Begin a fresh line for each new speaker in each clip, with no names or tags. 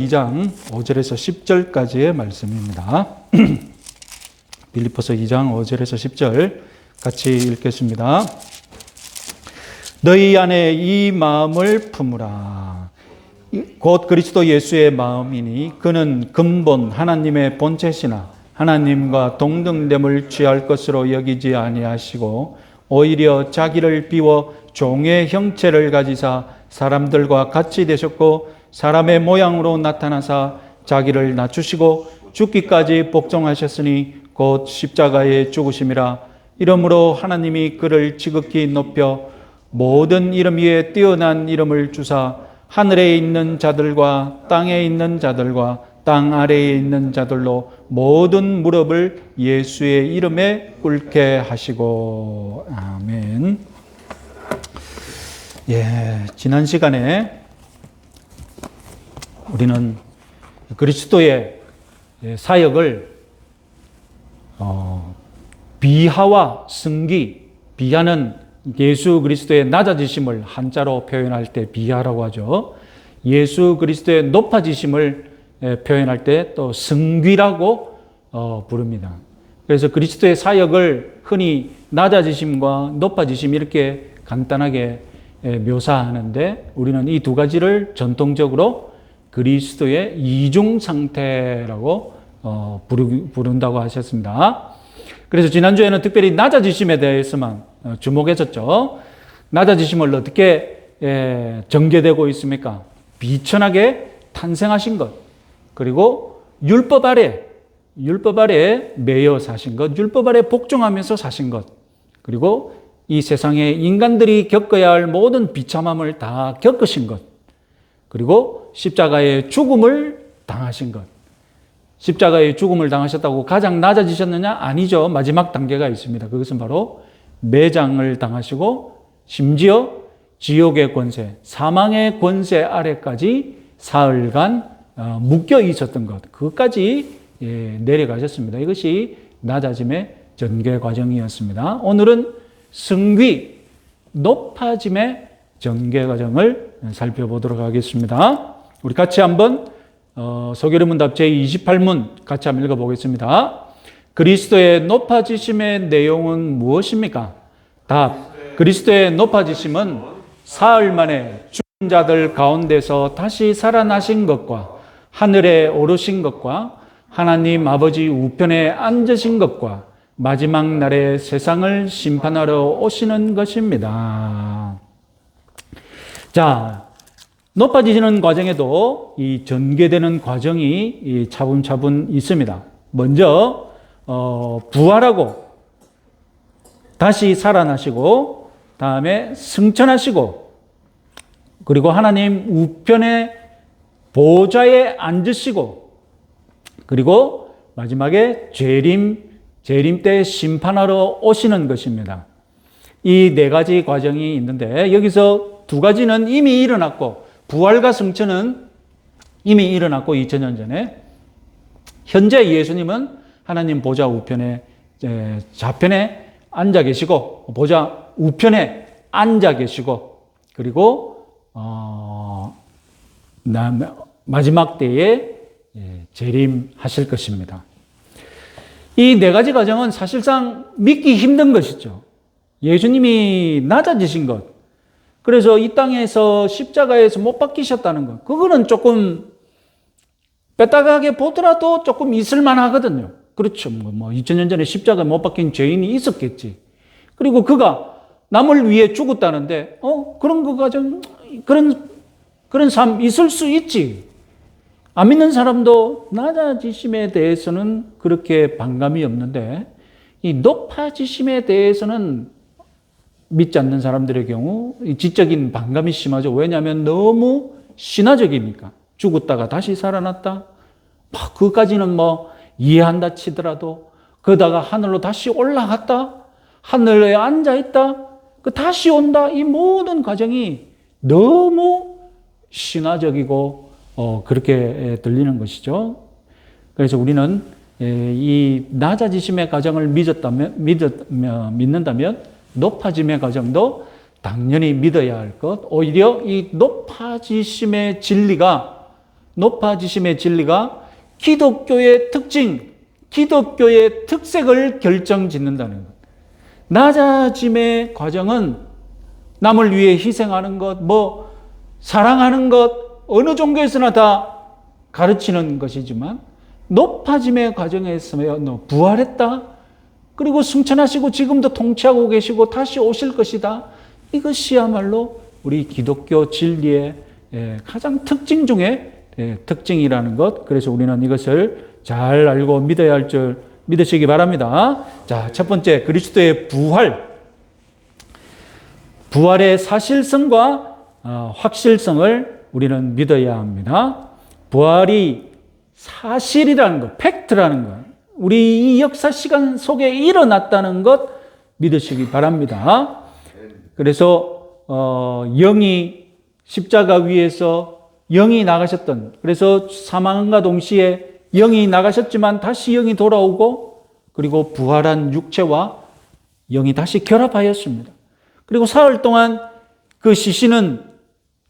2장 5절에서 10절까지의 말씀입니다. 빌립보서 2장 5절에서 10절 같이 읽겠습니다. 너희 안에 이 마음을 품으라. 곧 그리스도 예수의 마음이니 그는 근본 하나님의 본체시나 하나님과 동등됨을 취할 것으로 여기지 아니하시고 오히려 자기를 비워 종의 형체를 가지사 사람들과 같이 되셨고 사람의 모양으로 나타나사 자기를 낮추시고 죽기까지 복종하셨으니 곧 십자가에 죽으심이라. 이러므로 하나님이 그를 지극히 높여 모든 이름 위에 뛰어난 이름을 주사 하늘에 있는 자들과 땅에 있는 자들과 땅 아래에 있는 자들로 모든 무릎을 예수의 이름에 꿇게 하시고. 아멘. 지난 시간에 우리는 그리스도의 사역을 비하와 승기, 비하는 예수 그리스도의 낮아지심을 한자로 표현할 때 비하라고 하죠. 예수 그리스도의 높아지심을 표현할 때 또 승귀라고 부릅니다. 그래서 그리스도의 사역을 흔히 낮아지심과 높아지심 이렇게 간단하게 묘사하는데 우리는 이 두 가지를 전통적으로 그리스도의 이중 상태라고 부른다고 하셨습니다. 그래서 지난주에는 특별히 낮아지심에 대해서만 주목했었죠. 낮아지심을 어떻게 전개되고 있습니까? 비천하게 탄생하신 것, 그리고 율법 아래 매여 사신 것, 율법 아래 복종하면서 사신 것, 그리고 이 세상에 인간들이 겪어야 할 모든 비참함을 다 겪으신 것, 그리고 십자가의 죽음을 당하신 것. 십자가의 죽음을 당하셨다고 가장 낮아지셨느냐? 아니죠. 마지막 단계가 있습니다. 그것은 바로 매장을 당하시고 심지어 지옥의 권세, 사망의 권세 아래까지 사흘간 묶여 있었던 것. 그것까지 내려가셨습니다. 이것이 낮아짐의 전개 과정이었습니다. 오늘은 승귀, 높아짐의 전개 과정을 살펴보도록 하겠습니다. 우리 같이 한번 소개의 문답 제28문 같이 한번 읽어보겠습니다. 그리스도의 높아지심의 내용은 무엇입니까? 답. 그리스도의 높아지심은 사흘 만에 죽은 자들 가운데서 다시 살아나신 것과 하늘에 오르신 것과 하나님 아버지 우편에 앉으신 것과 마지막 날에 세상을 심판하러 오시는 것입니다. 자, 높아지시는 과정에도 이 전개되는 과정이 차분차분 있습니다. 먼저 부활하고 다시 살아나시고 다음에 승천하시고 그리고 하나님 우편의 보좌에 앉으시고 그리고 마지막에 재림 때 심판하러 오시는 것입니다. 이 네 가지 과정이 있는데 여기서 두 가지는 이미 일어났고 부활과 승천은 이미 일어났고 2000년 전에 현재 예수님은 하나님 보좌 우편에 좌편에 앉아 계시고 보좌 우편에 앉아 계시고 그리고 마지막 때에 재림하실 것입니다. 이 네 가지 과정은 사실상 믿기 힘든 것이죠. 예수님이 낮아지신 것, 그래서 이 땅에서 십자가에서 못 박히셨다는 것, 그거는 조금 뼈다귀하게 보더라도 조금 있을만 하거든요. 그렇죠. 2000년 전에 십자가에 못 박힌 죄인이 있었겠지. 그리고 그가 남을 위해 죽었다는데, 그런 거 가정, 그런 삶 있을 수 있지. 안 믿는 사람도 낮아지심에 대해서는 그렇게 반감이 없는데, 이 높아지심에 대해서는 믿지 않는 사람들의 경우 지적인 반감이 심하죠. 왜냐하면 너무 신화적이니까. 죽었다가 다시 살아났다. 그것까지는 이해한다 치더라도 그러다가 하늘로 다시 올라갔다. 하늘에 앉아있다. 다시 온다. 이 모든 과정이 너무 신화적이고 그렇게 들리는 것이죠. 그래서 우리는 이 낮아지심의 과정을 믿는다면 높아짐의 과정도 당연히 믿어야 할 것, 오히려 이 높아지심의 진리가 높아지심의 진리가 기독교의 특징, 기독교의 특색을 결정짓는다는 것. 낮아짐의 과정은 남을 위해 희생하는 것, 사랑하는 것, 어느 종교에서나 다 가르치는 것이지만 높아짐의 과정에서 부활했다. 그리고 승천하시고 지금도 통치하고 계시고 다시 오실 것이다. 이것이야말로 우리 기독교 진리의 가장 특징 중에 특징이라는 것. 그래서 우리는 이것을 잘 알고 믿어야 할 줄 믿으시기 바랍니다. 자, 첫 번째, 그리스도의 부활. 부활의 사실성과 확실성을 우리는 믿어야 합니다. 부활이 사실이라는 것, 팩트라는 것, 우리 이 역사 시간 속에 일어났다는 것 믿으시기 바랍니다. 그래서 영이 십자가 위에서 영이 나가셨던, 그래서 사망과 동시에 영이 나가셨지만 다시 영이 돌아오고, 그리고 부활한 육체와 영이 다시 결합하였습니다. 그리고 사흘 동안 그 시신은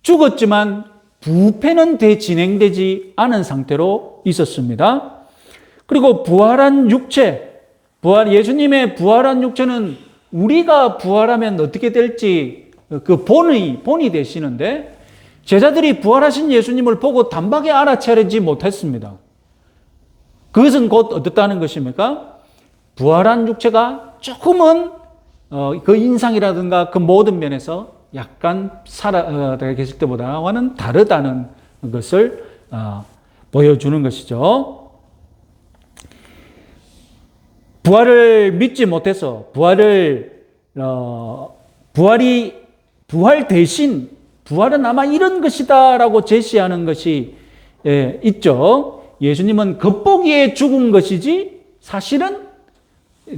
죽었지만 부패는 진행되지 않은 상태로 있었습니다. 그리고 부활한 육체, 예수님의 부활한 육체는 우리가 부활하면 어떻게 될지 그 본이 되시는데, 제자들이 부활하신 예수님을 보고 단박에 알아차리지 못했습니다. 그것은 곧 어떻다는 것입니까? 부활한 육체가 조금은 그 인상이라든가 그 모든 면에서 약간 계실 때보다는 다르다는 것을 보여주는 것이죠. 부활을 믿지 못해서 부활 대신 부활은 아마 이런 것이다라고 제시하는 것이 있죠. 예수님은 겉보기에 죽은 것이지 사실은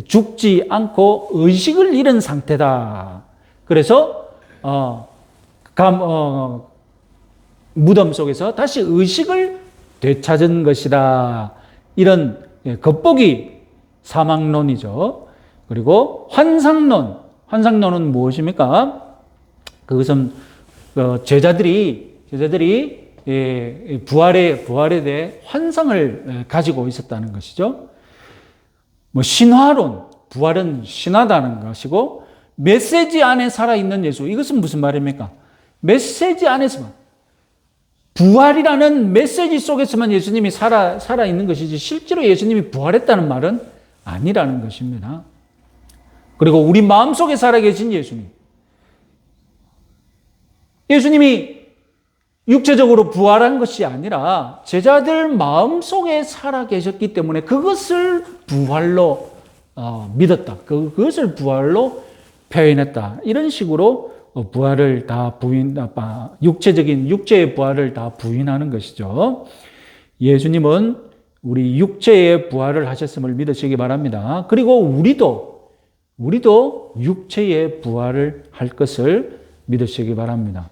죽지 않고 의식을 잃은 상태다. 그래서 무덤 속에서 다시 의식을 되찾은 것이다. 이런 겉보기 사망론이죠. 그리고 환상론은 무엇입니까? 그것은 제자들이 부활에 대해 환상을 가지고 있었다는 것이죠. 신화론, 부활은 신화다는 것이고, 메시지 안에 살아있는 예수, 이것은 무슨 말입니까? 메시지 안에서만, 부활이라는 메시지 속에서만 예수님이 살아있는 것이지 실제로 예수님이 부활했다는 말은 아니라는 것입니다. 그리고 우리 마음속에 살아계신 예수님이 육체적으로 부활한 것이 아니라 제자들 마음속에 살아계셨기 때문에 그것을 부활로 믿었다. 그것을 부활로 표현했다. 이런 식으로 부활을 다 육체의 부활을 다 부인하는 것이죠. 예수님은 우리 육체의 부활을 하셨음을 믿으시기 바랍니다. 그리고 우리도 육체의 부활을 할 것을 믿으시기 바랍니다.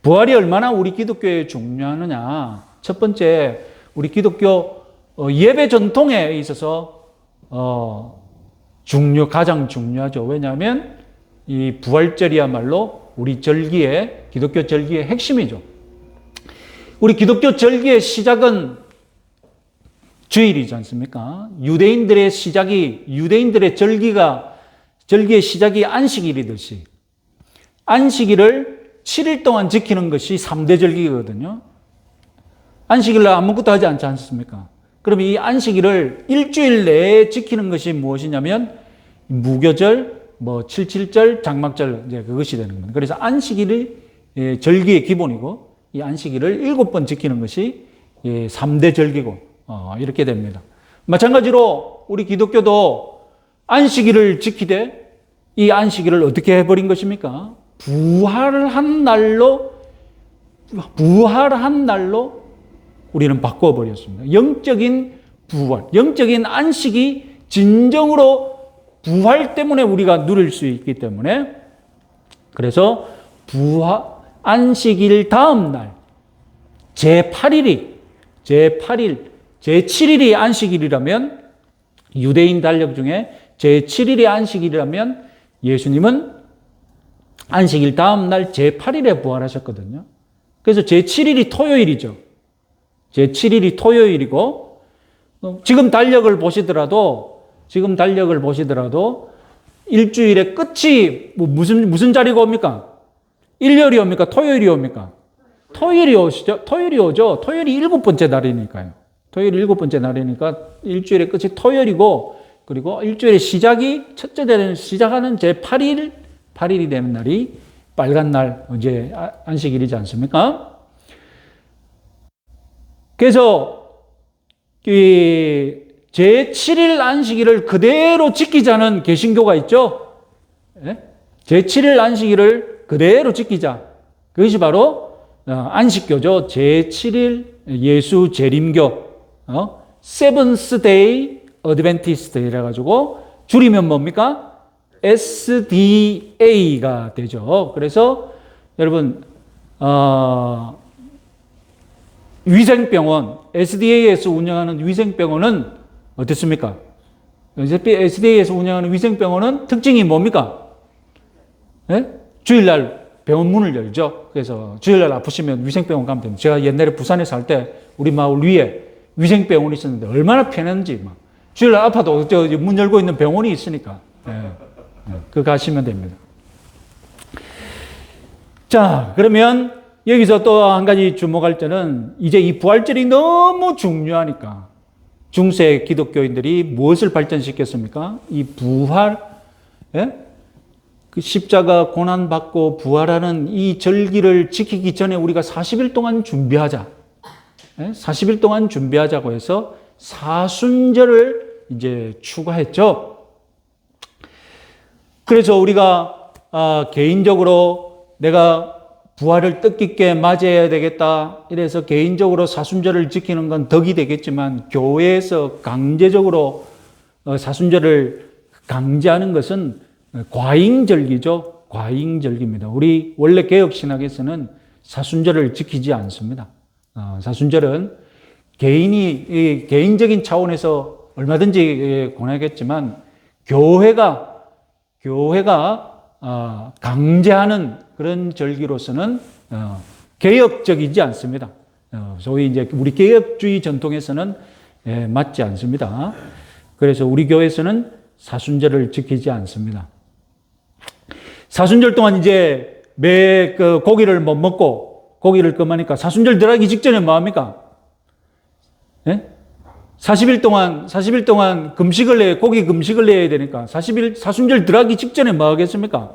부활이 얼마나 우리 기독교에 중요하느냐. 첫 번째, 우리 기독교 예배 전통에 있어서 가장 중요하죠. 왜냐하면 이 부활절이야말로 우리 기독교 절기의 핵심이죠. 우리 기독교 절기의 시작은 주일이지 않습니까? 유대인들의 절기의 시작이 안식일이듯이 안식일을 7일 동안 지키는 것이 3대 절기거든요. 안식일날 아무것도 하지 않지 않습니까? 그럼 이 안식일을 일주일 내에 지키는 것이 무엇이냐면 무교절, 77절, 장막절, 이제 그것이 되는 겁니다. 그래서 안식일이 절기의 기본이고, 이 안식일을 7번 지키는 것이 3대 절기고, 이렇게 됩니다. 마찬가지로 우리 기독교도 안식일을 지키되 이 안식일을 어떻게 해버린 것입니까? 부활한 날로 우리는 바꿔버렸습니다. 영적인 부활, 영적인 안식이 진정으로 부활 때문에 우리가 누릴 수 있기 때문에, 그래서 안식일 다음 날 제8일, 제7일이 안식일이라면, 유대인 달력 중에 제7일이 안식일이라면 예수님은 안식일 다음 날 제8일에 부활하셨거든요. 그래서 제7일이 토요일이죠. 제7일이 토요일이고, 지금 달력을 보시더라도 일주일의 끝이 무슨 자리가 옵니까? 일요일이 옵니까? 토요일이 옵니까? 토요일이 오시죠? 토요일이 오죠? 토요일이 7번째 날이니까요. 토요일이 7번째 날이니까 일주일의 끝이 토요일이고, 그리고 일주일의 시작이, 첫째 되는 시작하는 제8일이 되는 날이 빨간 날, 이제 안식일이지 않습니까? 그래서 제7일 안식일을 그대로 지키자는 개신교가 있죠. 제7일 안식일을 그대로 지키자. 그것이 바로 안식교죠. 제7일 예수 재림교, Seventh Day Adventist 이래가지고 줄이면 뭡니까? SDA가 되죠. 그래서 여러분 위생병원, SDA에서 운영하는 위생병원은 어떻습니까? SDA에서 운영하는 위생병원은 특징이 뭡니까? 주일날 병원 문을 열죠. 그래서 주일날 아프시면 위생병원 가면 됩니다. 제가 옛날에 부산에 살 때 우리 마을 위에 위생병원이 있었는데 얼마나 편한지 막 주일날 아파도 문 열고 있는 병원이 있으니까 그거 가시면 됩니다. 자, 그러면 여기서 또 한 가지 주목할 점은 이제 이 부활절이 너무 중요하니까 중세 기독교인들이 무엇을 발전시켰습니까? 이 부활, 그 십자가 고난받고 부활하는 이 절기를 지키기 전에 우리가 40일 동안 준비하자. 40일 동안 준비하자고 해서 사순절을 이제 추가했죠. 그래서 우리가 개인적으로 내가 부활을 뜻깊게 맞이해야 되겠다. 이래서 개인적으로 사순절을 지키는 건 덕이 되겠지만 교회에서 강제적으로 사순절을 강제하는 것은 과잉절기죠. 과잉절기입니다. 우리 원래 개혁신학에서는 사순절을 지키지 않습니다. 사순절은 개인적인 차원에서 얼마든지 권하겠지만 교회가 강제하는 그런 절기로서는 개혁적이지 않습니다. 소위 이제 우리 개혁주의 전통에서는 맞지 않습니다. 그래서 우리 교회에서는 사순절을 지키지 않습니다. 사순절 동안 이제 고기를 못 먹고 고기를 금하니까 사순절 들어가기 직전에 뭐 합니까? 40일 동안 고기 금식을 해야 되니까 사순절 들어가기 직전에 뭐 하겠습니까?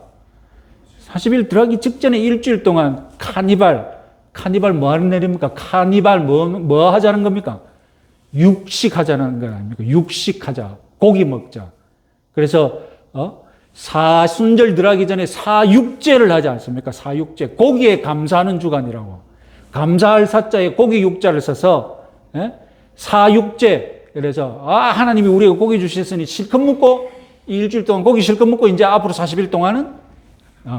40일 들어가기 직전에 일주일 동안 카니발 뭐 하는 날입니까? 카니발 뭐 하자는 겁니까? 육식하자는 거 아닙니까? 육식하자. 고기 먹자. 그래서 사순절 들어가기 전에 사육제를 하지 않습니까? 사육제. 고기에 감사하는 주간이라고. 감사할 사자에 고기 육자를 써서 사육제. 그래서 하나님이 우리에게 고기 주셨으니 실컷 먹고 일주일 동안 고기 실컷 먹고 이제 앞으로 40일 동안은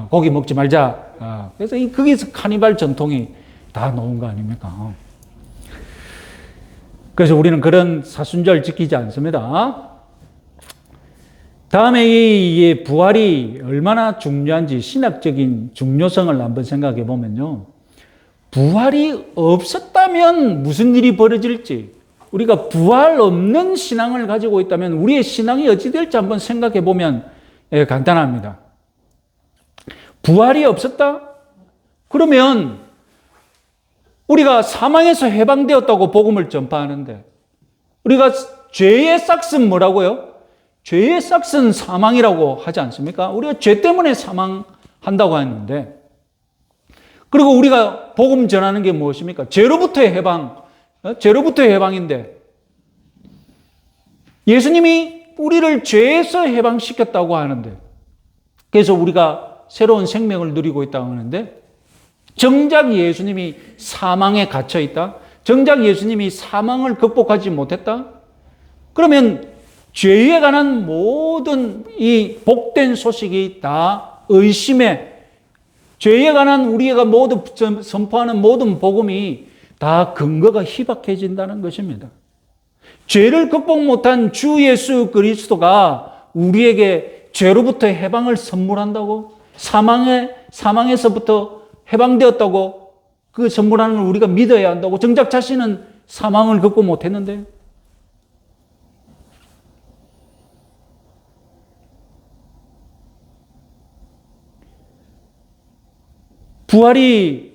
고기 먹지 말자. 그래서 거기서 카니발 전통이 다 놓은 거 아닙니까? 그래서 우리는 그런 사순절 지키지 않습니다. 다음에 이 부활이 얼마나 중요한지 신학적인 중요성을 한번 생각해 보면요. 부활이 없었다면 무슨 일이 벌어질지, 우리가 부활 없는 신앙을 가지고 있다면 우리의 신앙이 어찌 될지 한번 생각해 보면 간단합니다. 부활이 없었다? 그러면 우리가 사망에서 해방되었다고 복음을 전파하는데 우리가 죄의 싹은 뭐라고요? 죄의 싹은 사망이라고 하지 않습니까? 우리가 죄 때문에 사망한다고 했는데 그리고 우리가 복음 전하는 게 무엇입니까? 죄로부터의 해방, 죄로부터의 해방인데 예수님이 우리를 죄에서 해방시켰다고 하는데 그래서 우리가 새로운 생명을 누리고 있다고 하는데 정작 예수님이 사망에 갇혀 있다? 정작 예수님이 사망을 극복하지 못했다? 그러면 죄에 관한 모든 이 복된 소식이 다 의심에 죄에 관한 우리가 모두 선포하는 모든 복음이 다 근거가 희박해진다는 것입니다. 죄를 극복 못한 주 예수 그리스도가 우리에게 죄로부터 해방을 선물한다고? 사망에서부터 해방되었다고 그 선물하는 걸 우리가 믿어야 한다고? 정작 자신은 사망을 극복 못했는데. 부활이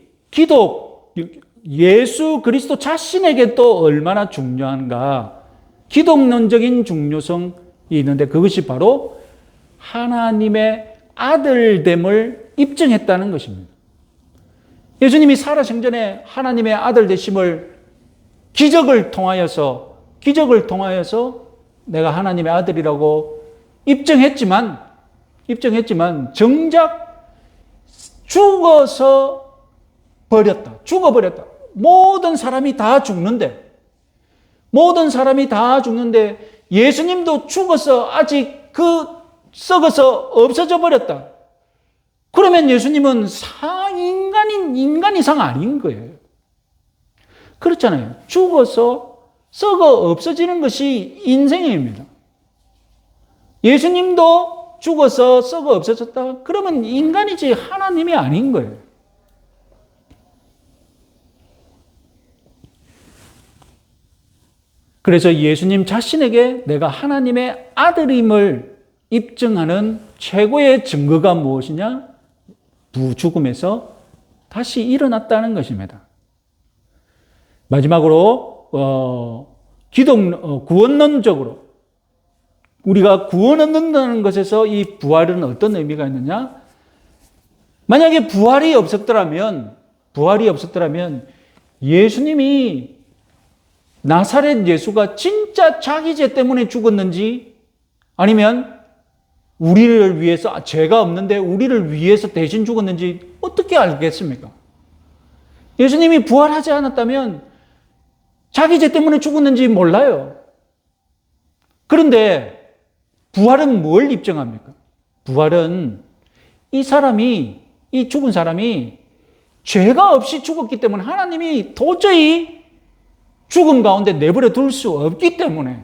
예수 그리스도 자신에게 또 얼마나 중요한가. 기독론적인 중요성이 있는데 그것이 바로 하나님의 아들됨을 입증했다는 것입니다. 예수님이 살아생전에 하나님의 아들 되심을 기적을 통하여서 내가 하나님의 아들이라고 입증했지만 정작 죽어버렸다. 모든 사람이 다 죽는데 예수님도 죽어서 아직 썩어서 없어져 버렸다. 그러면 예수님은 인간 이상 아닌 거예요. 그렇잖아요. 죽어서 썩어 없어지는 것이 인생입니다. 예수님도 죽어서 썩어 없어졌다. 그러면 인간이지 하나님이 아닌 거예요. 그래서 예수님 자신에게 내가 하나님의 아들임을 입증하는 최고의 증거가 무엇이냐? 죽음에서 다시 일어났다는 것입니다. 마지막으로 구원론적으로 우리가 구원을 얻는다는 것에서 이 부활은 어떤 의미가 있느냐? 만약에 부활이 없었더라면 예수님이 나사렛 예수가 진짜 자기 죄 때문에 죽었는지 아니면 우리를 위해서 죄가 없는데 우리를 위해서 대신 죽었는지 어떻게 알겠습니까? 예수님이 부활하지 않았다면 자기 죄 때문에 죽었는지 몰라요. 그런데 부활은 뭘 입증합니까? 부활은 이 죽은 사람이 죄가 없이 죽었기 때문에 하나님이 도저히 죽음 가운데 내버려 둘 수 없기 때문에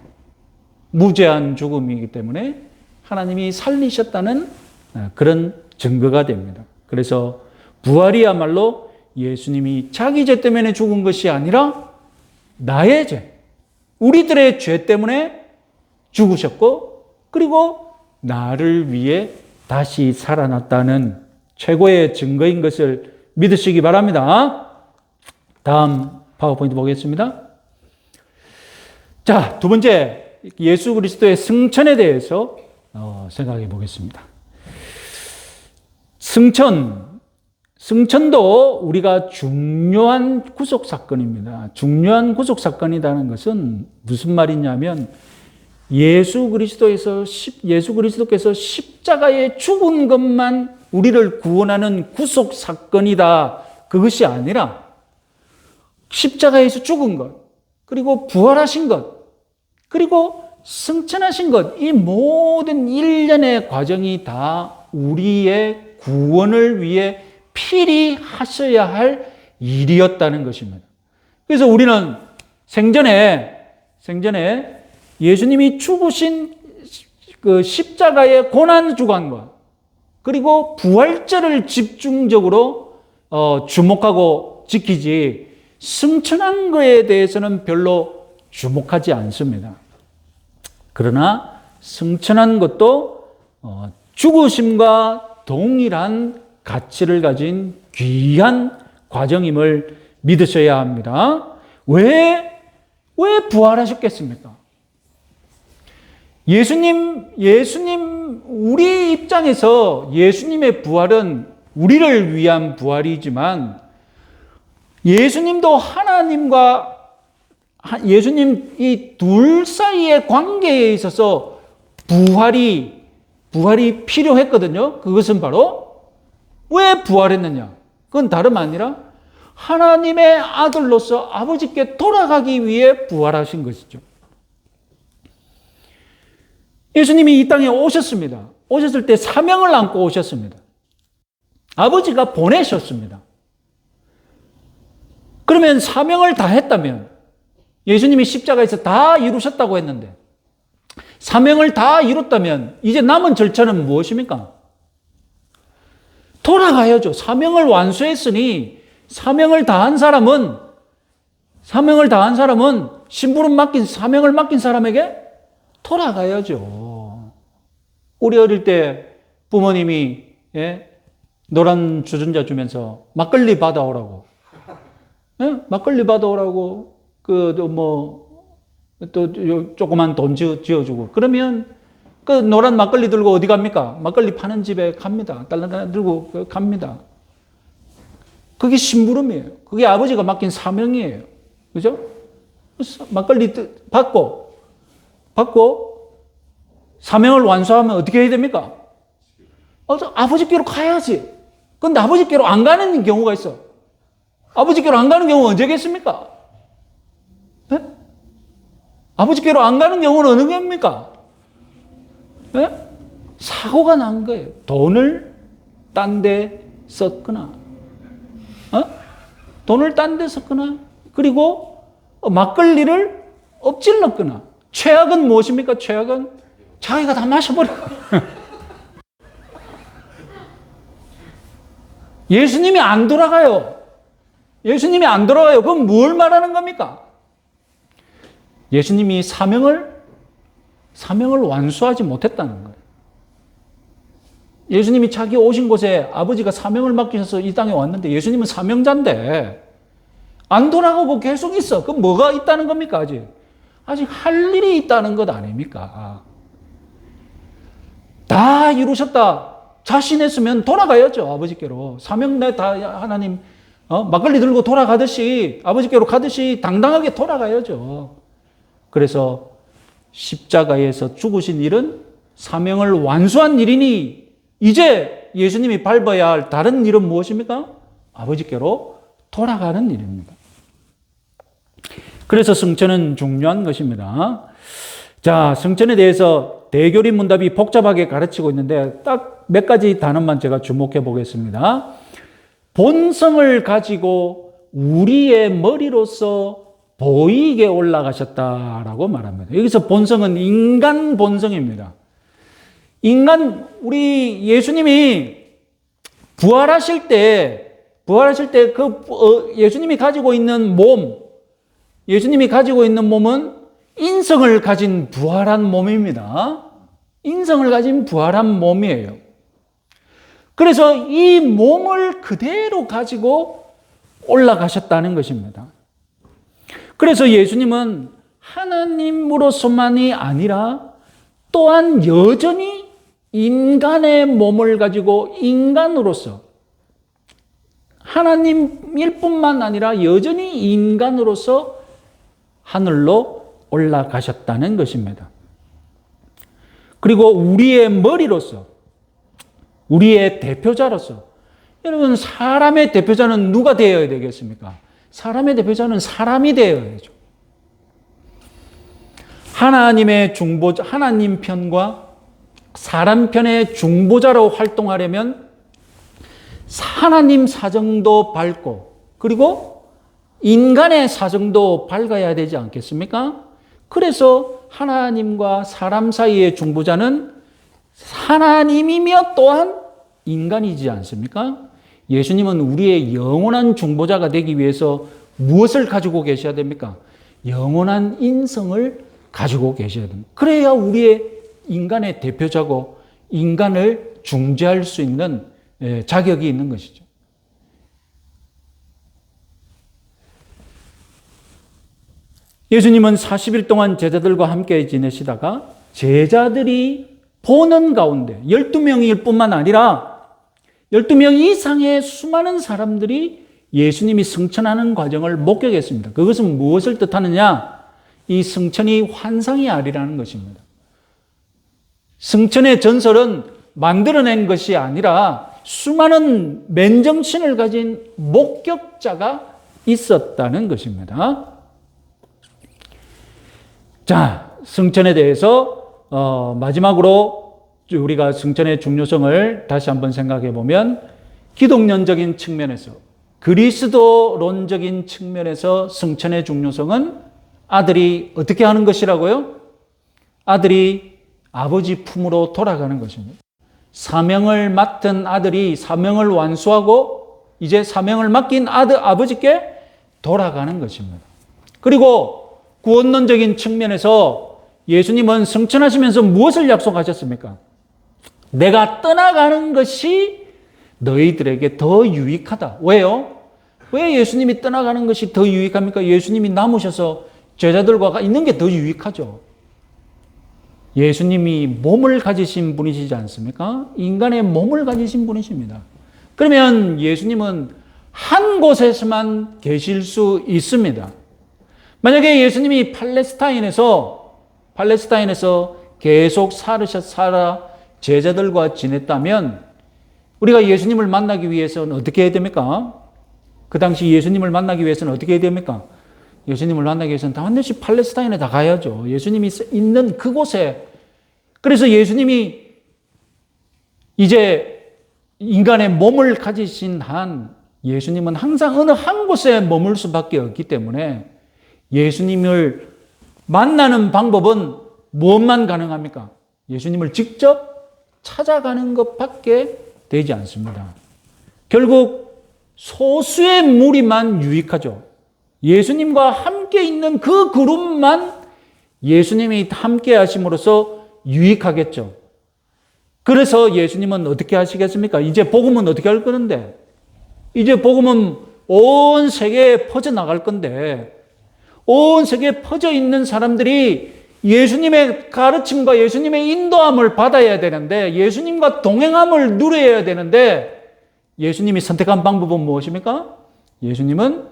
무죄한 죽음이기 때문에 하나님이 살리셨다는 그런 증거가 됩니다. 그래서 부활이야말로 예수님이 자기 죄 때문에 죽은 것이 아니라 나의 죄, 우리들의 죄 때문에 죽으셨고 그리고 나를 위해 다시 살아났다는 최고의 증거인 것을 믿으시기 바랍니다. 다음 파워포인트 보겠습니다. 자, 두 번째 예수 그리스도의 승천에 대해서 생각해 보겠습니다. 승천도 우리가 중요한 구속 사건입니다. 중요한 구속 사건이라는 것은 무슨 말이냐면 예수 그리스도께서 십자가에 죽은 것만 우리를 구원하는 구속 사건이다. 그것이 아니라 십자가에서 죽은 것, 그리고 부활하신 것, 그리고 승천하신 것, 이 모든 일련의 과정이 다 우리의 구원을 위해 필히 하셔야 할 일이었다는 것입니다. 그래서 우리는 생전에 예수님이 죽으신 그 십자가의 고난 주간과 그리고 부활절을 집중적으로 주목하고 지키지 승천한 것에 대해서는 별로 주목하지 않습니다. 그러나 승천한 것도 죽으심과 동일한 가치를 가진 귀한 과정임을 믿으셔야 합니다. 왜 부활하셨겠습니까? 우리 입장에서 예수님의 부활은 우리를 위한 부활이지만 예수님도 예수님 이 둘 사이의 관계에 있어서 부활이 필요했거든요. 그것은 바로 왜 부활했느냐? 그건 다름 아니라 하나님의 아들로서 아버지께 돌아가기 위해 부활하신 것이죠. 예수님이 이 땅에 오셨습니다. 오셨을 때 사명을 안고 오셨습니다. 아버지가 보내셨습니다. 그러면 사명을 다 했다면 예수님이 십자가에서 다 이루셨다고 했는데 사명을 다 이뤘다면 이제 남은 절차는 무엇입니까? 돌아가야죠. 사명을 완수했으니 사명을 다한 사람은 사명을 다한 사람은 사명을 맡긴 사람에게 돌아가야죠. 우리 어릴 때 부모님이 노란 주전자 주면서 막걸리 받아오라고. 막걸리 받아오라고 또 조그만 돈 지어주고 그러면 그 노란 막걸리 들고 어디 갑니까? 막걸리 파는 집에 갑니다. 딸랑 들고 갑니다. 그게 심부름이에요. 그게 아버지가 맡긴 사명이에요. 그죠? 막걸리 받고 사명을 완수하면 어떻게 해야 됩니까? 아버지께로 가야지. 근데 아버지께로 안 가는 경우가 있어. 아버지께로 안 가는 경우는 언제겠습니까? 네? 아버지께로 안 가는 경우는 어느 겁니까? 네? 사고가 난 거예요. 돈을 딴 데 썼거나, 돈을 딴 데 썼거나, 그리고 막걸리를 엎질렀거나. 최악은 무엇입니까? 최악은 자기가 다 마셔버리고. 예수님이 안 돌아가요. 예수님이 안 돌아가요. 그럼 뭘 말하는 겁니까? 예수님이 사명을 완수하지 못했다는 거예요. 예수님이 자기 오신 곳에 아버지가 사명을 맡기셔서 이 땅에 왔는데 예수님은 사명자인데 안 돌아가고 계속 있어. 그럼 뭐가 있다는 겁니까? 아직 할 일이 있다는 것 아닙니까? 다 이루셨다. 자신했으면 돌아가야죠. 아버지께로. 사명 다 하나님 막걸리 들고 돌아가듯이 아버지께로 가듯이 당당하게 돌아가야죠. 그래서 십자가에서 죽으신 일은 사명을 완수한 일이니 이제 예수님이 밟아야 할 다른 일은 무엇입니까? 아버지께로 돌아가는 일입니다. 그래서 승천은 중요한 것입니다. 자, 승천에 대해서 대교리 문답이 복잡하게 가르치고 있는데 딱 몇 가지 단어만 제가 주목해 보겠습니다. 본성을 가지고 우리의 머리로서 보이게 올라가셨다라고 말합니다. 여기서 본성은 인간 본성입니다. 우리 예수님이 부활하실 때 예수님이 가지고 있는 몸은 인성을 가진 부활한 몸입니다. 인성을 가진 부활한 몸이에요. 그래서 이 몸을 그대로 가지고 올라가셨다는 것입니다. 그래서 예수님은 하나님으로서만이 아니라 또한 여전히 인간의 몸을 가지고 인간으로서 하나님일 뿐만 아니라 여전히 인간으로서 하늘로 올라가셨다는 것입니다. 그리고 우리의 머리로서, 우리의 대표자로서, 여러분, 사람의 대표자는 누가 되어야 되겠습니까? 사람의 대표자는 사람이 되어야죠. 하나님 편과 사람 편의 중보자로 활동하려면 하나님 사정도 밟고, 그리고 인간의 사정도 밟아야 되지 않겠습니까? 그래서 하나님과 사람 사이의 중보자는 하나님이며 또한 인간이지 않습니까? 예수님은 우리의 영원한 중보자가 되기 위해서 무엇을 가지고 계셔야 됩니까? 영원한 인성을 가지고 계셔야 됩니다. 그래야 우리의 인간의 대표자고 인간을 중재할 수 있는 자격이 있는 것이죠. 예수님은 40일 동안 제자들과 함께 지내시다가 제자들이 보는 가운데 12명일 뿐만 아니라 12명 이상의 수많은 사람들이 예수님이 승천하는 과정을 목격했습니다. 그것은 무엇을 뜻하느냐? 이 승천이 환상이 아니라는 것입니다. 승천의 전설은 만들어낸 것이 아니라 수많은 맨정신을 가진 목격자가 있었다는 것입니다. 자, 승천에 대해서 마지막으로 우리가 승천의 중요성을 다시 한번 생각해 보면 기독론적인 측면에서, 그리스도론적인 측면에서 승천의 중요성은 아들이 어떻게 하는 것이라고요? 아들이 아버지 품으로 돌아가는 것입니다. 사명을 맡은 아들이 사명을 완수하고 이제 사명을 맡긴 아버지께 돌아가는 것입니다. 그리고 구원론적인 측면에서 예수님은 승천하시면서 무엇을 약속하셨습니까? 내가 떠나가는 것이 너희들에게 더 유익하다. 왜요? 왜 예수님이 떠나가는 것이 더 유익합니까? 예수님이 남으셔서 제자들과 있는 게 더 유익하죠. 예수님이 몸을 가지신 분이시지 않습니까? 인간의 몸을 가지신 분이십니다. 그러면 예수님은 한 곳에서만 계실 수 있습니다. 만약에 예수님이 팔레스타인에서 계속 살아 제자들과 지냈다면 우리가 예수님을 만나기 위해서는 어떻게 해야 됩니까? 그 당시 예수님을 만나기 위해서는 어떻게 해야 됩니까? 예수님을 만나기 위해서는 반드시 팔레스타인에 다 가야죠. 예수님이 있는 그곳에. 그래서 예수님이 이제 인간의 몸을 가지신 한 예수님은 항상 어느 한 곳에 머물 수밖에 없기 때문에 예수님을 만나는 방법은 무엇만 가능합니까? 예수님을 직접 찾아가는 것밖에 되지 않습니다. 결국 소수의 무리만 유익하죠. 예수님과 함께 있는 그 그룹만 예수님이 함께 하심으로써 유익하겠죠. 그래서 예수님은 어떻게 하시겠습니까? 이제 복음은 어떻게 할 건데? 이제 복음은 온 세계에 퍼져나갈 건데 온 세계에 퍼져 있는 사람들이 예수님의 가르침과 예수님의 인도함을 받아야 되는데 예수님과 동행함을 누려야 되는데 예수님이 선택한 방법은 무엇입니까? 예수님은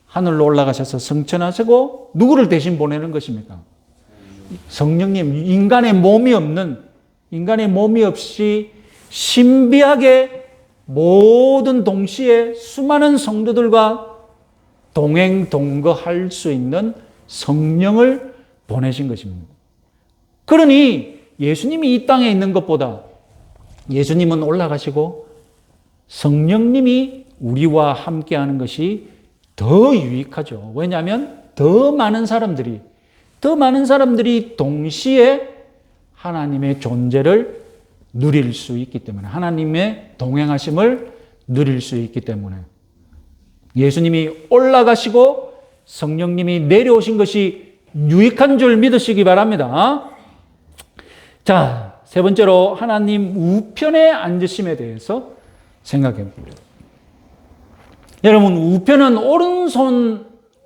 하늘로 올라가셔서 승천하시고 누구를 대신 보내는 것입니까? 성령님, 인간의 몸이 없이 신비하게 모든 동시에 수많은 성도들과 동행 동거할 수 있는 성령을 보내신 것입니다. 그러니 예수님이 이 땅에 있는 것보다 예수님은 올라가시고 성령님이 우리와 함께하는 것이 더 유익하죠. 왜냐하면 더 많은 사람들이 동시에 하나님의 존재를 누릴 수 있기 때문에 하나님의 동행하심을 누릴 수 있기 때문에 예수님이 올라가시고 성령님이 내려오신 것이 유익한 줄 믿으시기 바랍니다. 자, 세 번째로 하나님 우편에 앉으심에 대해서 생각해 봅니다. 여러분, 우편은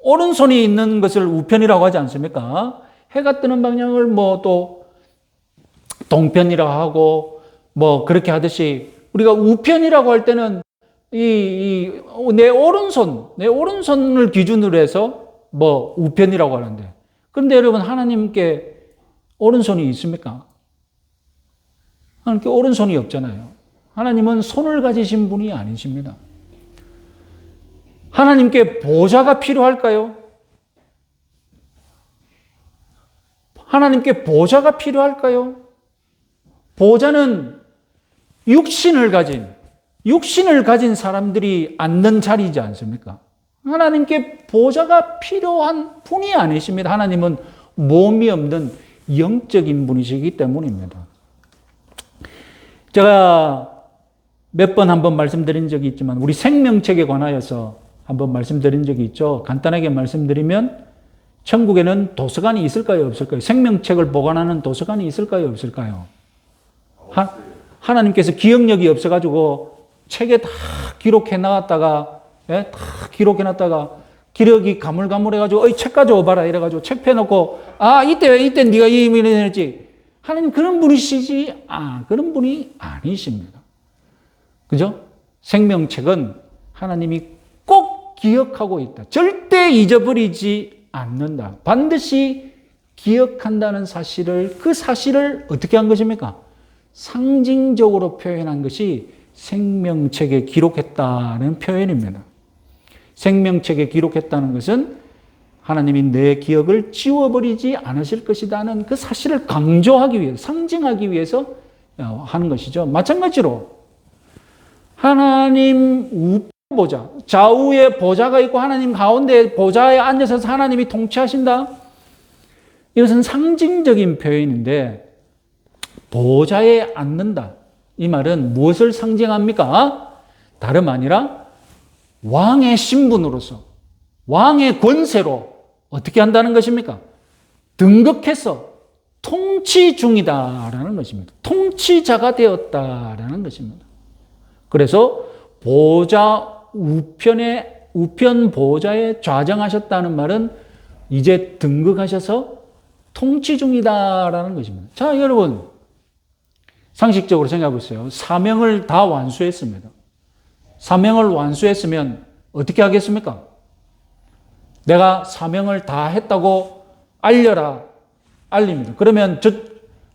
오른손이 있는 것을 우편이라고 하지 않습니까? 해가 뜨는 방향을 또 동편이라고 하고 그렇게 하듯이 우리가 우편이라고 할 때는 내 오른손을 기준으로 해서 우편이라고 하는데 그런데 여러분 하나님께 오른손이 있습니까? 하나님께 오른손이 없잖아요. 하나님은 손을 가지신 분이 아니십니다. 하나님께 보좌가 필요할까요? 하나님께 보좌가 필요할까요? 보좌는 육신을 가진 사람들이 앉는 자리이지 않습니까? 하나님께 보좌가 필요한 분이 아니십니다. 하나님은 몸이 없는 영적인 분이시기 때문입니다. 제가 몇 번 한번 말씀드린 적이 있지만 우리 생명책에 관하여서 한번 말씀드린 적이 있죠. 간단하게 말씀드리면 천국에는 도서관이 있을까요? 없을까요? 생명책을 보관하는 도서관이 있을까요? 없을까요? 하나님께서 기억력이 없어가지고 책에 다 기록해 놨다가 기력이 가물가물해가지고 책 가져와봐라 이래가지고 책 펴놓고 이때 네가 이 일을 했지. 하나님 그런 분이시지 그런 분이 아니십니다. 그죠? 생명책은 하나님이 꼭 기억하고 있다. 절대 잊어버리지 않는다. 반드시 기억한다는 그 사실을 어떻게 한 것입니까? 상징적으로 표현한 것이 생명책에 기록했다는 표현입니다. 생명책에 기록했다는 것은 하나님이 내 기억을 지워버리지 않으실 것이라는 그 사실을 강조하기 위해서, 상징하기 위해서 하는 것이죠. 마찬가지로 하나님 우보좌, 좌우에 보좌가 있고 하나님 가운데 보좌에 앉아서 하나님이 통치하신다. 이것은 상징적인 표현인데 보좌에 앉는다. 이 말은 무엇을 상징합니까? 다름 아니라 왕의 신분으로서, 왕의 권세로 어떻게 한다는 것입니까? 등극해서 통치 중이다라는 것입니다. 통치자가 되었다라는 것입니다. 그래서 보좌 우편 보좌에 좌정하셨다는 말은 이제 등극하셔서 통치 중이다라는 것입니다. 자, 여러분 상식적으로 생각해 보세요. 사명을 다 완수했습니다. 사명을 완수했으면 어떻게 하겠습니까? 내가 사명을 다 했다고 알려라. 알립니다. 그러면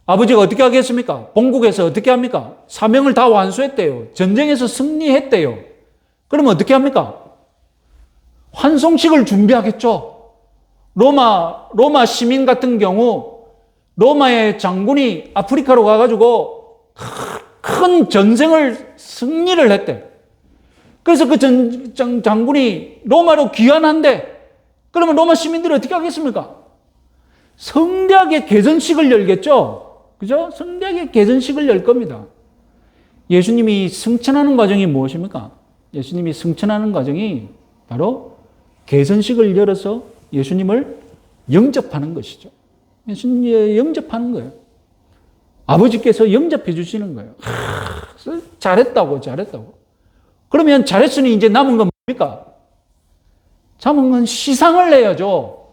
아버지가 어떻게 하겠습니까? 본국에서 어떻게 합니까? 사명을 다 완수했대요. 전쟁에서 승리했대요. 그러면 어떻게 합니까? 환송식을 준비하겠죠. 로마 시민 같은 경우 로마의 장군이 아프리카로 가가지고 큰 전쟁을 승리를 했대. 그래서 그 장군이 로마로 귀환한대. 그러면 로마 시민들이 어떻게 하겠습니까? 성대하게 개전식을 열겠죠? 그죠? 성대하게 개전식을 열 겁니다. 예수님이 승천하는 과정이 무엇입니까? 예수님이 승천하는 과정이 바로 개전식을 열어서 예수님을 영접하는 것이죠. 예수님을 영접하는 거예요. 아버지께서 영접해 주시는 거예요. 잘했다고. 그러면 잘했으니 이제 남은 건 뭡니까? 남은 건 시상을 내야죠.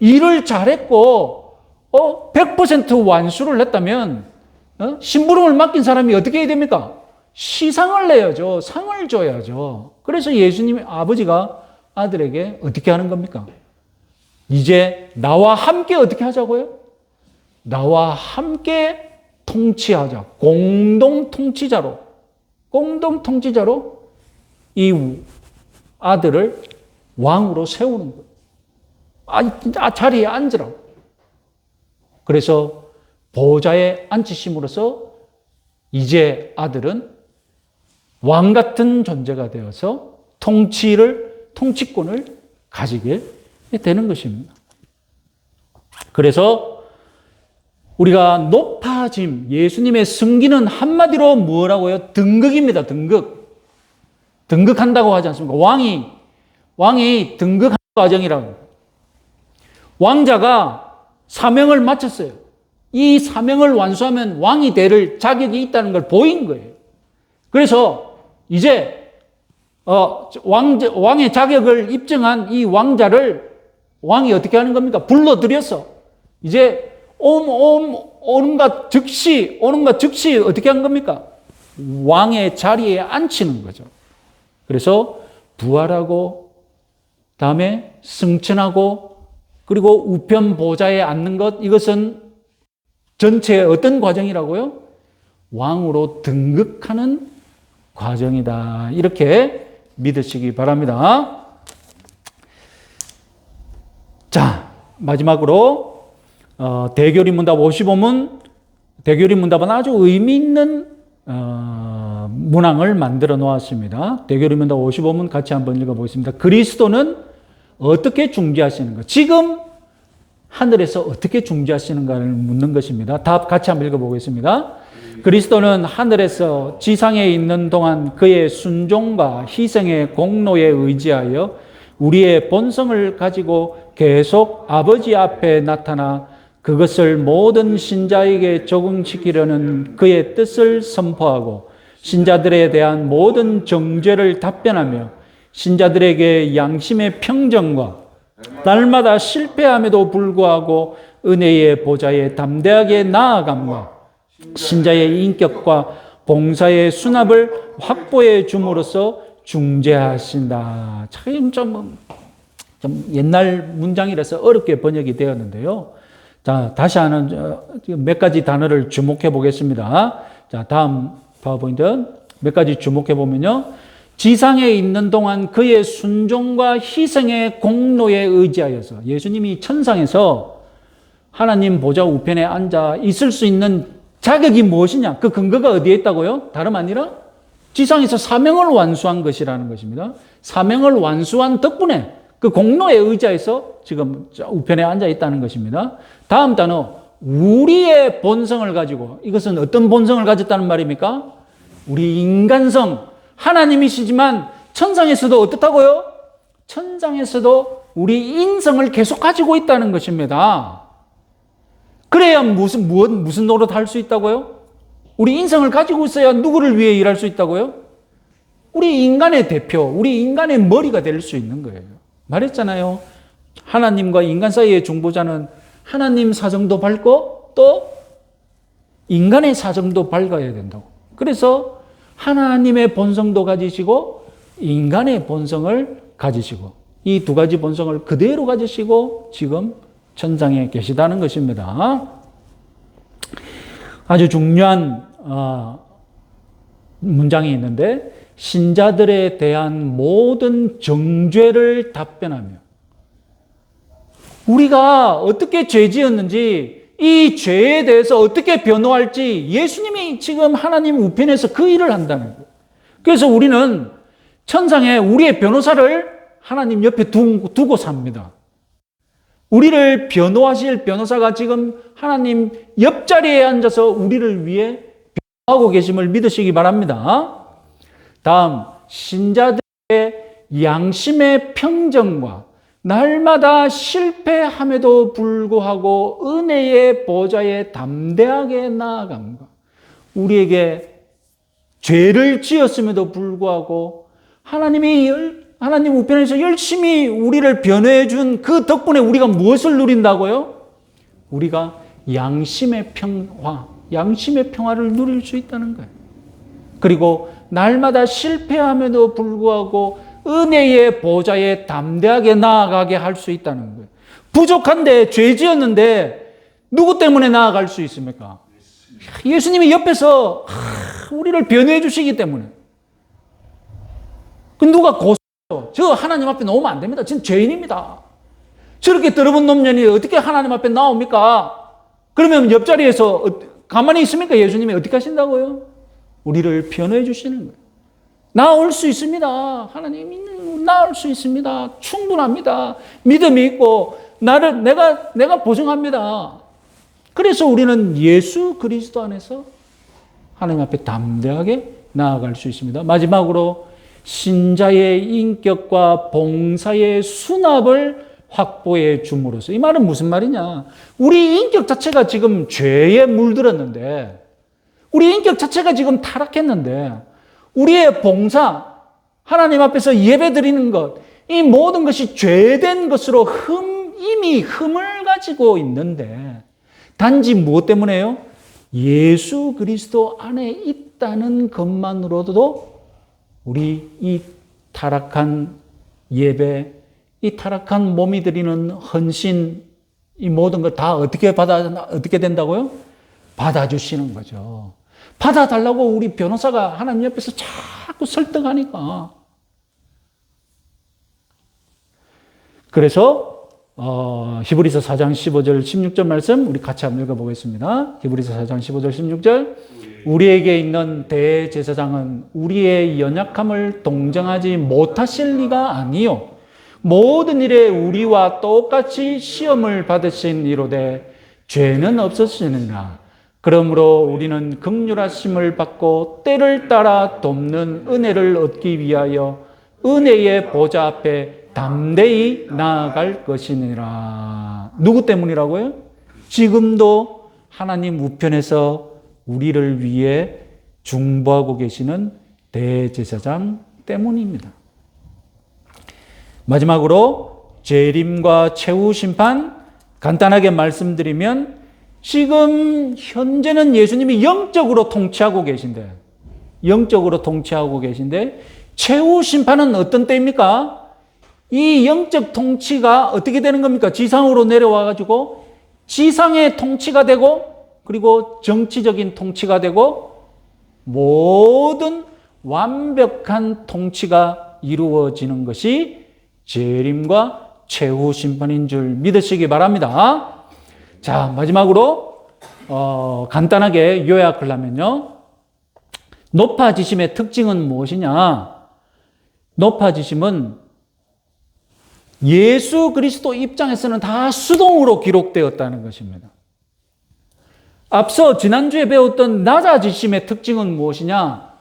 일을 잘했고 100% 완수를 했다면 심부름을 맡긴 사람이 어떻게 해야 됩니까? 시상을 내야죠. 상을 줘야죠. 그래서 예수님의 아버지가 아들에게 어떻게 하는 겁니까? 이제 나와 함께 어떻게 하자고요? 나와 함께 통치하자. 공동 통치자로 이 아들을 왕으로 세우는 거예요. 자리에 앉으라고. 그래서 보좌에 앉히심으로써 이제 아들은 왕 같은 존재가 되어서 통치권을 가지게 되는 것입니다. 그래서 우리가 높아짐, 예수님의 승기는 한마디로 뭐라고요? 등극입니다. 등극한다고 하지 않습니까? 왕이 등극하는 과정이라고. 왕자가 사명을 마쳤어요. 이 사명을 완수하면 왕이 될 자격이 있다는 걸 보인 거예요. 그래서 이제 왕의 자격을 입증한 이 왕자를 왕이 어떻게 하는 겁니까? 불러들여서 이제 오는가 즉시 어떻게 한 겁니까? 왕의 자리에 앉히는 거죠. 그래서 부활하고 다음에 승천하고 그리고 우편 보좌에 앉는 것, 이것은 전체 어떤 과정이라고요? 왕으로 등극하는 과정이다. 이렇게 믿으시기 바랍니다. 자, 마지막으로 대교리문답 55문, 대교리문답은 아주 의미 있는 문항을 만들어 놓았습니다. 대교리문답 55문 같이 한번 읽어보겠습니다. 그리스도는 어떻게 중재하시는가? 지금 하늘에서 어떻게 중재하시는가를 묻는 것입니다. 답 같이 한번 읽어보겠습니다. 그리스도는 하늘에서 지상에 있는 동안 그의 순종과 희생의 공로에 의지하여 우리의 본성을 가지고 계속 아버지 앞에 나타나 그것을 모든 신자에게 적응시키려는 그의 뜻을 선포하고 신자들에 대한 모든 정죄를 답변하며 신자들에게 양심의 평정과 날마다 실패함에도 불구하고 은혜의 보좌에 담대하게 나아감과 신자의 인격과 봉사의 수납을 확보해 줌으로써 중재하신다. 좀 옛날 문장이라서 어렵게 번역이 되었는데요. 자, 다시 하는 몇 가지 단어를 주목해 보겠습니다. 자, 다음 파워포인트 몇 가지 주목해 보면요. 지상에 있는 동안 그의 순종과 희생의 공로에 의지하여서 예수님이 천상에서 하나님 보좌 우편에 앉아 있을 수 있는 자격이 무엇이냐? 그 근거가 어디에 있다고요? 다름 아니라 지상에서 사명을 완수한 것이라는 것입니다. 사명을 완수한 덕분에 그 공로에 의지해서 지금 우편에 앉아 있다는 것입니다. 다음 단어, 우리의 본성을 가지고, 이것은 어떤 본성을 가졌다는 말입니까? 우리 인간성, 하나님이시지만 천상에서도 어떻다고요? 천상에서도 우리 인성을 계속 가지고 있다는 것입니다. 그래야 무슨 노릇 할 수 있다고요? 우리 인성을 가지고 있어야 누구를 위해 일할 수 있다고요? 우리 인간의 대표, 우리 인간의 머리가 될 수 있는 거예요. 말했잖아요. 하나님과 인간 사이의 중보자는 하나님 사정도 밟고 또 인간의 사정도 밟아야 된다고. 그래서 하나님의 본성도 가지시고 인간의 본성을 가지시고 이 두 가지 본성을 그대로 가지시고 지금 천상에 계시다는 것입니다. 아주 중요한 문장이 있는데 신자들에 대한 모든 정죄를 답변하며 우리가 어떻게 죄 지었는지 이 죄에 대해서 어떻게 변호할지 예수님이 지금 하나님 우편에서 그 일을 한다는 거예요. 그래서 우리는 천상에 우리의 변호사를 하나님 옆에 두고 삽니다. 우리를 변호하실 변호사가 지금 하나님 옆자리에 앉아서 우리를 위해 변호하고 계심을 믿으시기 바랍니다. 다음, 신자들의 양심의 평정과 날마다 실패함에도 불구하고 은혜의 보좌에 담대하게 나아감과 우리에게 죄를 지었음에도 불구하고 하나님 우편에서 열심히 우리를 변호해 준 그 덕분에 우리가 무엇을 누린다고요? 우리가 양심의 평화를 누릴 수 있다는 거예요. 그리고 날마다 실패함에도 불구하고 은혜의 보좌에 담대하게 나아가게 할 수 있다는 거예요. 부족한데 죄 지었는데 누구 때문에 나아갈 수 있습니까? 예수님이 옆에서 우리를 변호해 주시기 때문에. 누가 저 하나님 앞에 나오면 안 됩니다. 저는 죄인입니다. 저렇게 더러운 놈년이 어떻게 하나님 앞에 나옵니까? 그러면 옆자리에서 가만히 있습니까? 예수님이 어떻게 하신다고요? 우리를 변호해 주시는 거예요. 나올 수 있습니다. 하나님이 나올 수 있습니다. 충분합니다. 믿음이 있고 내가 보증합니다. 그래서 우리는 예수 그리스도 안에서 하나님 앞에 담대하게 나아갈 수 있습니다. 마지막으로 신자의 인격과 봉사의 수납을 확보해 줌으로써 이 말은 무슨 말이냐? 우리 인격 자체가 지금 죄에 물들었는데 우리 인격 자체가 지금 타락했는데 우리의 봉사, 하나님 앞에서 예배 드리는 것, 이 모든 것이 죄된 것으로 이미 흠을 가지고 있는데 단지 무엇 때문에요? 예수 그리스도 안에 있다는 것만으로도 우리 이 타락한 예배, 이 타락한 몸이 드리는 헌신, 이 모든 것 다 어떻게 된다고요? 받아주시는 거죠. 받아달라고 우리 변호사가 하나님 옆에서 자꾸 설득하니까. 그래서 히브리서 4장 15절 16절 말씀 우리 같이 한번 읽어보겠습니다. 히브리서 4장 15절 16절 우리에게 있는 대제사장은 우리의 연약함을 동정하지 못하실 리가 아니요 모든 일에 우리와 똑같이 시험을 받으신 이로되 죄는 없으시느니라. 그러므로 우리는 긍휼하심을 받고 때를 따라 돕는 은혜를 얻기 위하여 은혜의 보좌 앞에 담대히 나아갈 것이니라. 누구 때문이라고요? 지금도 하나님 우편에서 우리를 위해 중보하고 계시는 대제사장 때문입니다. 마지막으로 재림과 최후 심판 간단하게 말씀드리면 지금 현재는 예수님이 영적으로 통치하고 계신데 최후 심판은 어떤 때입니까? 이 영적 통치가 어떻게 되는 겁니까? 지상으로 내려와 가지고 지상의 통치가 되고 그리고 정치적인 통치가 되고 모든 완벽한 통치가 이루어지는 것이 재림과 최후 심판인 줄 믿으시기 바랍니다. 자, 마지막으로 간단하게 요약을 하면요. 높아지심의 특징은 무엇이냐? 높아지심은 예수 그리스도 입장에서는 다 수동으로 기록되었다는 것입니다. 앞서 지난주에 배웠던 낮아지심의 특징은 무엇이냐?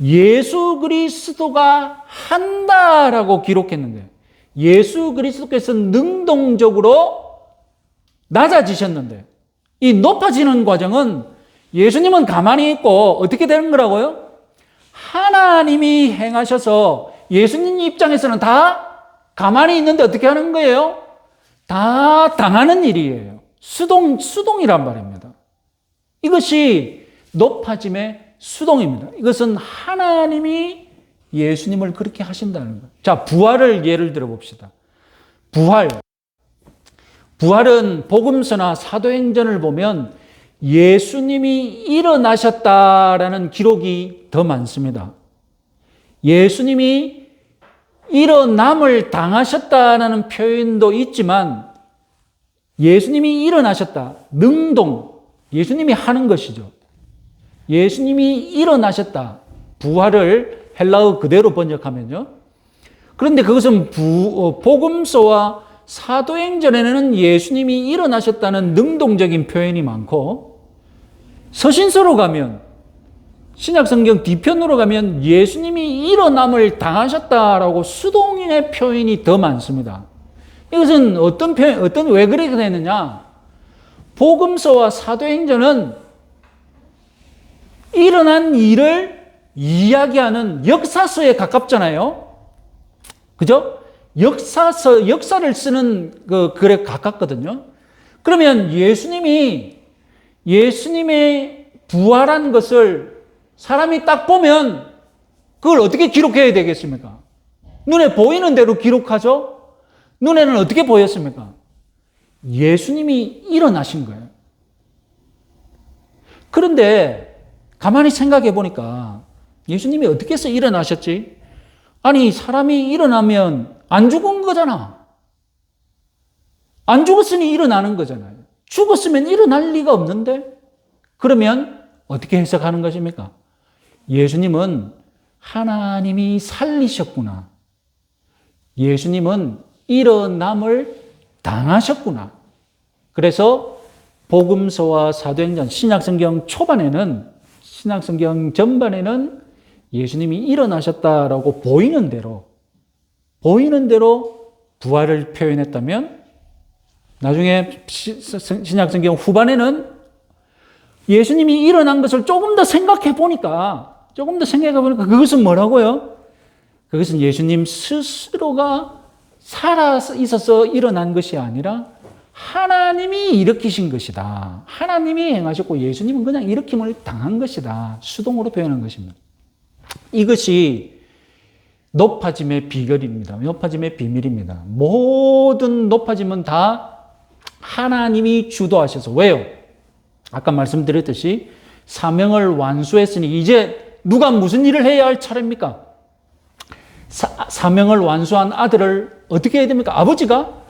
예수 그리스도가 한다라고 기록했는데 예수 그리스도께서 능동적으로 낮아지셨는데 이 높아지는 과정은 예수님은 가만히 있고 어떻게 되는 거라고요? 하나님이 행하셔서 예수님 입장에서는 다 가만히 있는데 어떻게 하는 거예요? 다 당하는 일이에요. 수동이란 말입니다. 이것이 높아짐의 수동입니다. 이것은 하나님이 예수님을 그렇게 하신다는 거예요. 자, 부활을 예를 들어 봅시다. 부활은 복음서나 사도행전을 보면 예수님이 일어나셨다라는 기록이 더 많습니다. 예수님이 일어남을 당하셨다는 표현도 있지만 예수님이 일어나셨다. 능동. 예수님이 하는 것이죠. 예수님이 일어나셨다. 부활을 헬라어 그대로 번역하면요. 그런데 그것은 복음서와 사도행전에는 예수님이 일어나셨다는 능동적인 표현이 많고 서신서로 가면 신약성경 뒤편으로 가면 예수님이 일어남을 당하셨다라고 수동의 표현이 더 많습니다. 이것은 왜 그렇게 되느냐? 복음서와 사도행전은 일어난 일을 이야기하는 역사서에 가깝잖아요. 그죠? 역사를 쓰는 글에 가깝거든요. 그러면 예수님의 부활한 것을 사람이 딱 보면 그걸 어떻게 기록해야 되겠습니까? 눈에 보이는 대로 기록하죠? 눈에는 어떻게 보였습니까? 예수님이 일어나신 거예요. 그런데 가만히 생각해 보니까 예수님이 어떻게 해서 일어나셨지? 아니, 사람이 일어나면 안 죽은 거잖아. 안 죽었으니 일어나는 거잖아요. 죽었으면 일어날 리가 없는데? 그러면 어떻게 해석하는 것입니까? 예수님은 하나님이 살리셨구나. 예수님은 일어남을 당하셨구나. 그래서 복음서와 사도행전, 신약성경 초반에는, 신약성경 전반에는 예수님이 일어나셨다라고 보이는 대로 부활을 표현했다면 나중에 신약성경 후반에는 예수님이 일어난 것을 조금 더 생각해 보니까 그것은 뭐라고요? 그것은 예수님 스스로가 살아 있어서 일어난 것이 아니라 하나님이 일으키신 것이다. 하나님이 행하셨고 예수님은 그냥 일으킴을 당한 것이다. 수동으로 표현한 것입니다. 이것이 높아짐의 비결입니다. 높아짐의 비밀입니다. 모든 높아짐은 다 하나님이 주도하셔서. 왜요? 아까 말씀드렸듯이 사명을 완수했으니 이제 누가 무슨 일을 해야 할 차례입니까? 사명을 완수한 아들을 어떻게 해야 됩니까? 아버지가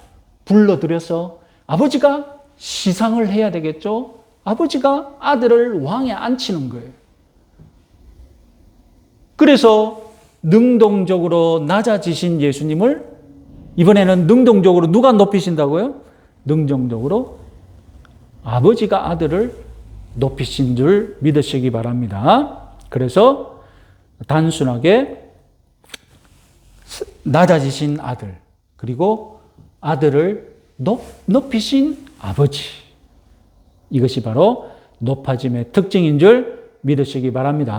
불러들여서 아버지가 시상을 해야 되겠죠? 아버지가 아들을 왕에 앉히는 거예요. 그래서 능동적으로 낮아지신 예수님을 이번에는 능동적으로 누가 높이신다고요? 능동적으로 아버지가 아들을 높이신 줄 믿으시기 바랍니다. 그래서 단순하게 낮아지신 아들, 그리고 아들을 높이신 아버지. 이것이 바로 높아짐의 특징인 줄 믿으시기 바랍니다.